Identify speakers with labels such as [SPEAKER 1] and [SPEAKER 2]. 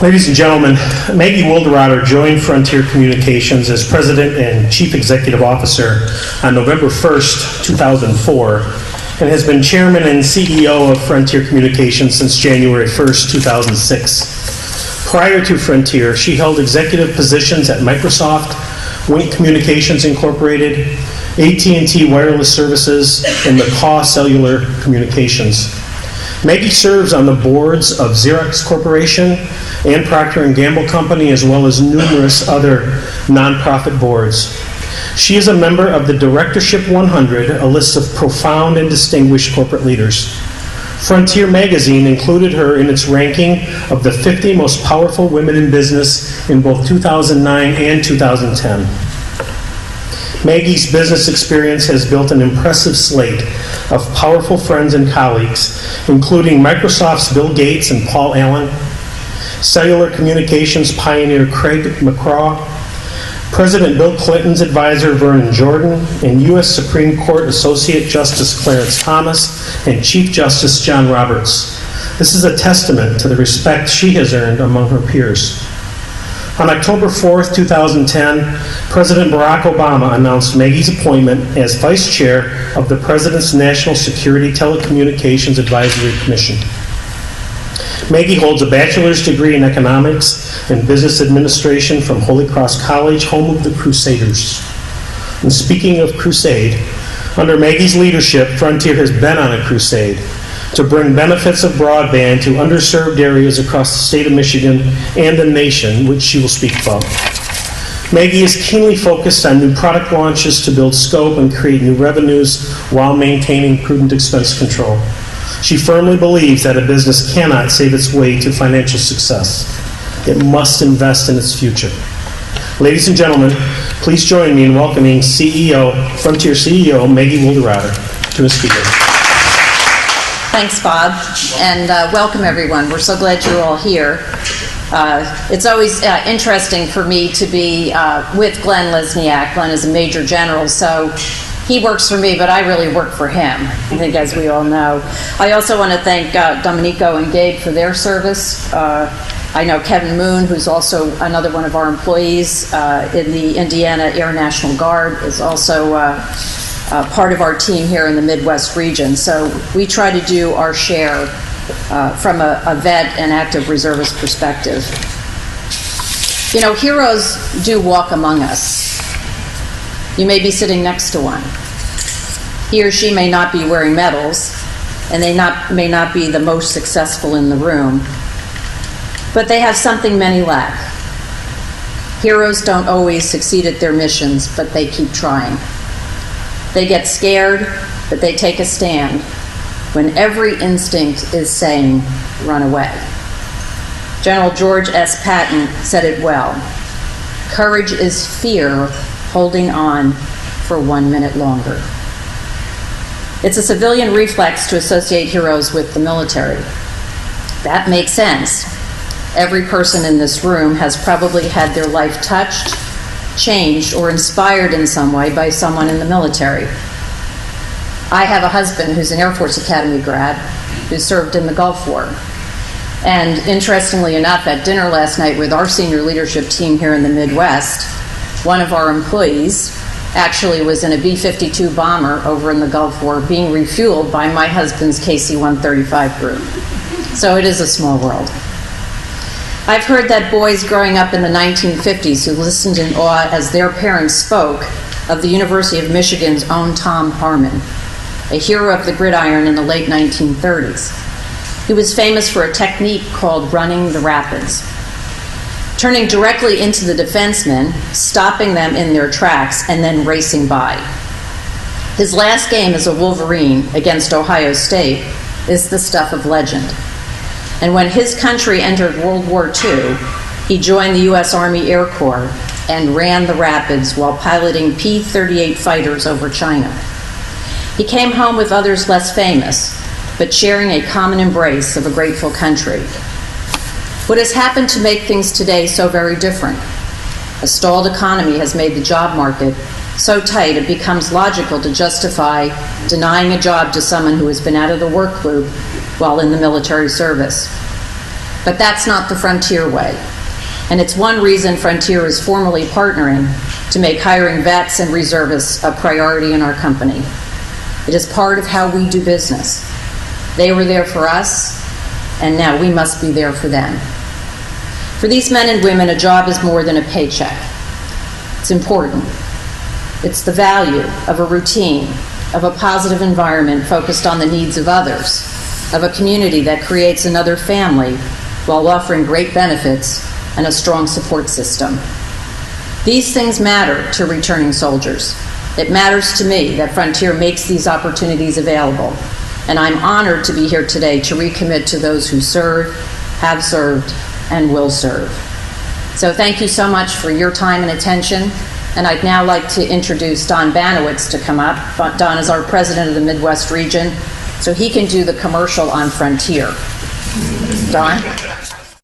[SPEAKER 1] Ladies and gentlemen, Maggie Wilderauer joined Frontier Communications as President and Chief Executive Officer on November 1st, 2004, and has been Chairman and CEO of Frontier Communications since January 1st, 2006. Prior to Frontier, she held executive positions at Microsoft, Wink Communications Incorporated, AT&T Wireless Services, and McCaw Cellular Communications. Maggie serves on the boards of Xerox Corporation and Procter & Gamble Company, as well as numerous other nonprofit boards. She is a member of the Directorship 100, a list of profound and distinguished corporate leaders. Frontier magazine included her in its ranking of the 50 most powerful women in business in both 2009 and 2010. Maggie's business experience has built an impressive slate of powerful friends and colleagues, including Microsoft's Bill Gates and Paul Allen, cellular communications pioneer Craig McCraw, President Bill Clinton's advisor Vernon Jordan, and U.S. Supreme Court Associate Justice Clarence Thomas and Chief Justice John Roberts. This is a testament to the respect she has earned among her peers. On October 4th, 2010, President Barack Obama announced Maggie's appointment as Vice Chair of the President's National Security Telecommunications Advisory Commission. Maggie holds a bachelor's degree in economics and business administration from Holy Cross College, home of the Crusaders. And speaking of crusade, under Maggie's leadership, Frontier has been on a crusade to bring benefits of broadband to underserved areas across the state of Michigan and the nation, which she will speak about. Maggie is keenly focused on new product launches to build scope and create new revenues while maintaining prudent expense control. She firmly believes that a business cannot save its way to financial success. It must invest in its future. Ladies and gentlemen, please join me in welcoming Frontier CEO Maggie Wilderauer to the speaker.
[SPEAKER 2] Thanks, Bob, and welcome everyone. We're so glad you're all here. It's always interesting for me to be with Glenn Lesniak. Glenn is a Major General, so he works for me, but I really work for him, I think, as we all know. I also want to thank Domenico and Gabe for their service. I know Kevin Moon, who's also another one of our employees in the Indiana Air National Guard, is also part of our team here in the Midwest region. So we try to do our share from a vet and active reservist perspective. You know, heroes do walk among us. You may be sitting next to one. He or she may not be wearing medals, and they may not be the most successful in the room, but they have something many lack. Heroes don't always succeed at their missions, but they keep trying. They get scared, but they take a stand when every instinct is saying, run away. General George S. Patton said it well. Courage is fear holding on for 1 minute longer. It's a civilian reflex to associate heroes with the military. That makes sense. Every person in this room has probably had their life touched, changed, or inspired in some way by someone in the military. I have a husband who's an Air Force Academy grad who served in the Gulf War. And interestingly enough, at dinner last night with our senior leadership team here in the Midwest, one of our employees actually was in a B-52 bomber over in the Gulf War being refueled by my husband's KC-135 group. So it is a small world. I've heard that boys growing up in the 1950s who listened in awe as their parents spoke of the University of Michigan's own Tom Harmon, a hero of the gridiron in the late 1930s. He was famous for a technique called running the rapids, turning directly into the defensemen, stopping them in their tracks, and then racing by. His last game as a Wolverine against Ohio State is the stuff of legend. And when his country entered World War II, he joined the U.S. Army Air Corps and ran the rapids while piloting P-38 fighters over China. He came home with others less famous, but sharing a common embrace of a grateful country. What has happened to make things today so very different? A stalled economy has made the job market so tight it becomes logical to justify denying a job to someone who has been out of the work loop while in the military service. But that's not the Frontier way. And it's one reason Frontier is formally partnering to make hiring vets and reservists a priority in our company. It is part of how we do business. They were there for us, and now we must be there for them. For these men and women, a job is more than a paycheck. It's important. It's the value of a routine, of a positive environment focused on the needs of others, of a community that creates another family while offering great benefits and a strong support system. These things matter to returning soldiers. It matters to me that Frontier makes these opportunities available, and I'm honored to be here today to recommit to those who serve, have served, and will serve. So thank you so much for your time and attention, and I'd now like to introduce Don Banowitz to come up. Don is our president of the Midwest region, so he can do the commercial on Frontier. Don?